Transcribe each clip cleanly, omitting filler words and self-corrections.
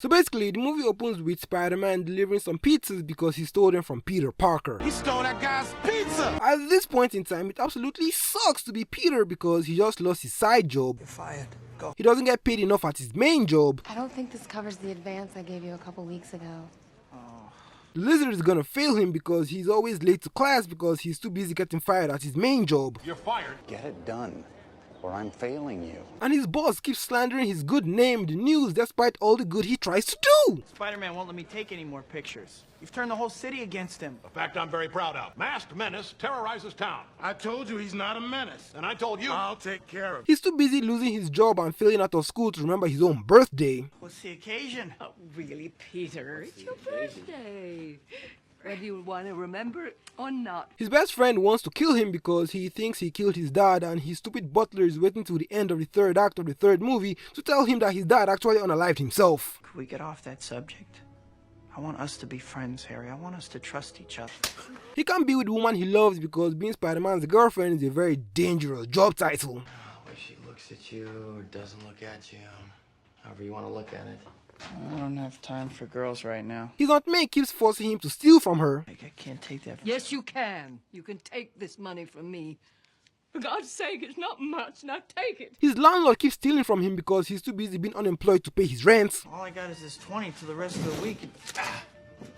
So basically, the movie opens with Spider-Man delivering some pizzas because he stole them from Peter Parker. He stole that guy's pizza! At this point in time, it absolutely sucks to be Peter because he just lost his side job. You're fired. Go. He doesn't get paid enough at his main job. I don't think this covers the advance I gave you a couple weeks ago. The Lizard is gonna fail him because he's always late to class because he's too busy getting fired at his main job. You're fired. Get it done, or I'm failing you. And his boss keeps slandering his good name in the news despite all the good he tries to do. Spider-Man won't let me take any more pictures. You've turned the whole city against him. A fact I'm very proud of. Masked menace terrorizes town. I told you he's not a menace. And I told you. I'll take care of it. He's too busy losing his job and failing out of school to remember his own birthday. What's the occasion? Oh, really, Peter? It's your birthday. Whether you want to remember it or not. His best friend wants to kill him because he thinks he killed his dad, and his stupid butler is waiting till the end of the third act of the third movie to tell him that his dad actually unalived himself. Could we get off that subject? I want us to be friends, Harry. I want us to trust each other. He can't be with the woman he loves because being Spider-Man's girlfriend is a very dangerous job title. Where she looks at you or doesn't look at you, however you want to look at it. I don't have time for girls right now. His Aunt May keeps forcing him to steal from her. I can't take that. Yes, you can. You can take this money from me. For God's sake, it's not much. Now take it. His landlord keeps stealing from him because he's too busy being unemployed to pay his rent. All I got is this 20 for the rest of the week.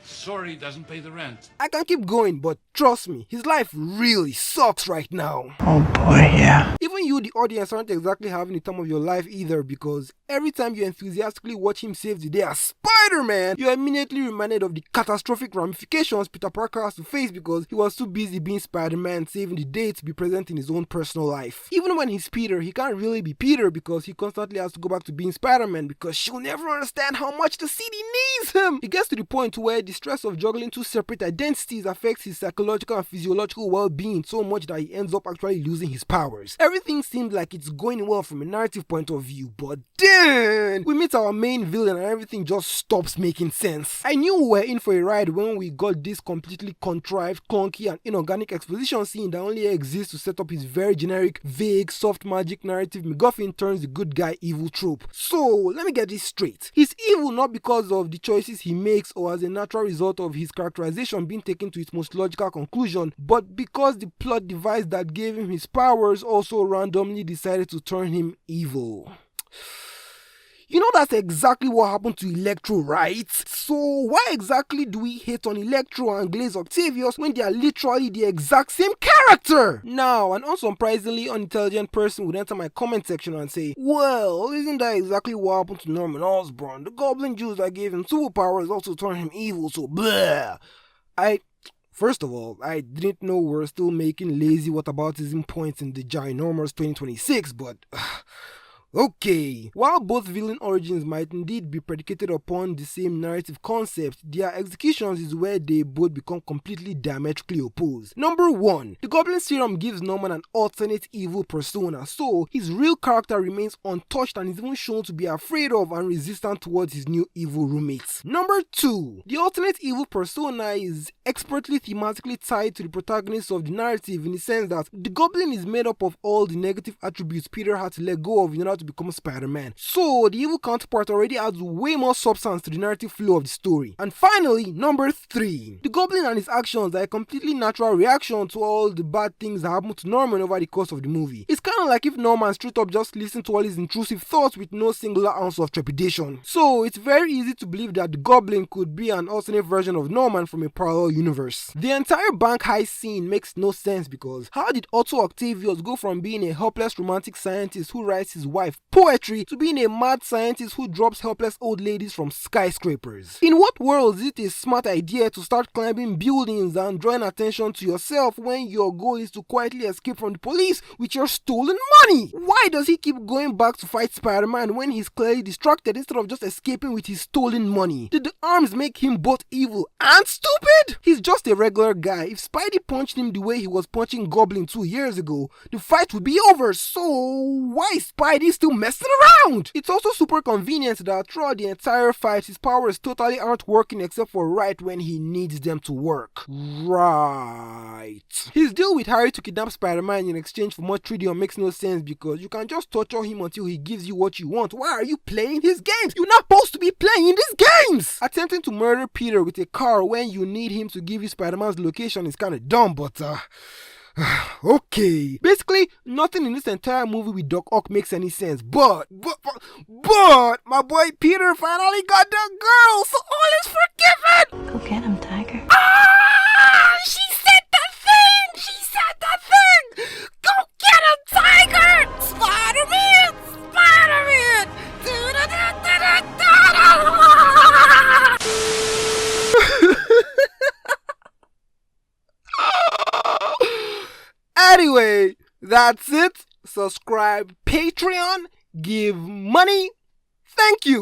Sorry, doesn't pay the rent. I can keep going, but trust me, his life really sucks right now. Oh boy, yeah. Even you, the audience, aren't exactly having the time of your life either because every time you enthusiastically watch him save the day as Spider-Man, you're immediately reminded of the catastrophic ramifications Peter Parker has to face because he was too busy being Spider-Man saving the day to be present in his own personal life. Even when he's Peter, he can't really be Peter because he constantly has to go back to being Spider-Man because she'll never understand how much the city needs him. It gets to the point where the stress of juggling two separate identities affects his psychological and physiological well-being so much that he ends up actually losing his powers. Everything seems like it's going well from a narrative point of view, but then we meet our main villain and everything just stops making sense. I knew we were in for a ride when we got this completely contrived, clunky and inorganic exposition scene that only exists to set up his very generic, vague, soft magic narrative MacGuffin turns the good guy evil trope. So let me get this straight. He's evil not because of the choices he makes or as a natural result of his characterization being taken to its most logical conclusion, but because the plot device that gave him his powers also randomly decided to turn him evil. You know that's exactly what happened to Electro, right? So why exactly do we hate on Electro and Glaze Octavius when they are literally the exact same character? Now, an unsurprisingly unintelligent person would enter my comment section and say, well, isn't that exactly what happened to Norman Osborn? The Goblin Jews that gave him superpowers also turned him evil, so blah. First of all, I didn't know we were still making lazy whataboutism points in the ginormous 2026, but okay, while both villain origins might indeed be predicated upon the same narrative concept, their executions is where they both become completely diametrically opposed. Number 1, the Goblin Serum gives Norman an alternate evil persona, so his real character remains untouched and is even shown to be afraid of and resistant towards his new evil roommates. Number 2, the alternate evil persona is expertly thematically tied to the protagonist of the narrative in the sense that the Goblin is made up of all the negative attributes Peter had to let go of in order to become Spider-Man. So the evil counterpart already adds way more substance to the narrative flow of the story. And finally, number 3, the Goblin and his actions are a completely natural reaction to all the bad things that happen to Norman over the course of the movie. It's kind of like if Norman straight up just listened to all his intrusive thoughts with no singular ounce of trepidation. So it's very easy to believe that the Goblin could be an alternate version of Norman from a parallel universe. The entire bank heist scene makes no sense because how did Otto Octavius go from being a helpless romantic scientist who writes his wife poetry to being a mad scientist who drops helpless old ladies from skyscrapers? In what world is it a smart idea to start climbing buildings and drawing attention to yourself when your goal is to quietly escape from the police with your stolen money? Why does he keep going back to fight Spider-Man when he's clearly distracted instead of just escaping with his stolen money? Did the arms make him both evil and stupid? He's just a regular guy. If Spidey punched him the way he was punching Goblin 2 years ago, the fight would be over. So why is Spidey still messing around. It's also super convenient that throughout the entire fight, his powers totally aren't working except for right when he needs them to work. Right. His deal with Harry to kidnap Spider-Man in exchange for more tritium makes no sense because you can just torture him until he gives you what you want. Why are you playing his games? You're not supposed to be playing these games! Attempting to murder Peter with a car when you need him to give you Spider-Man's location is kinda dumb, but okay. Basically, nothing in this entire movie with Doc Ock makes any sense. But my boy Peter finally got that girl, so all is forgiven! Go get him, Tiger. She said that thing! She said that thing! Go get him, Tiger! Spider-Man! Spider-Man! Anyway, that's it. Subscribe, Patreon, give money. Thank you.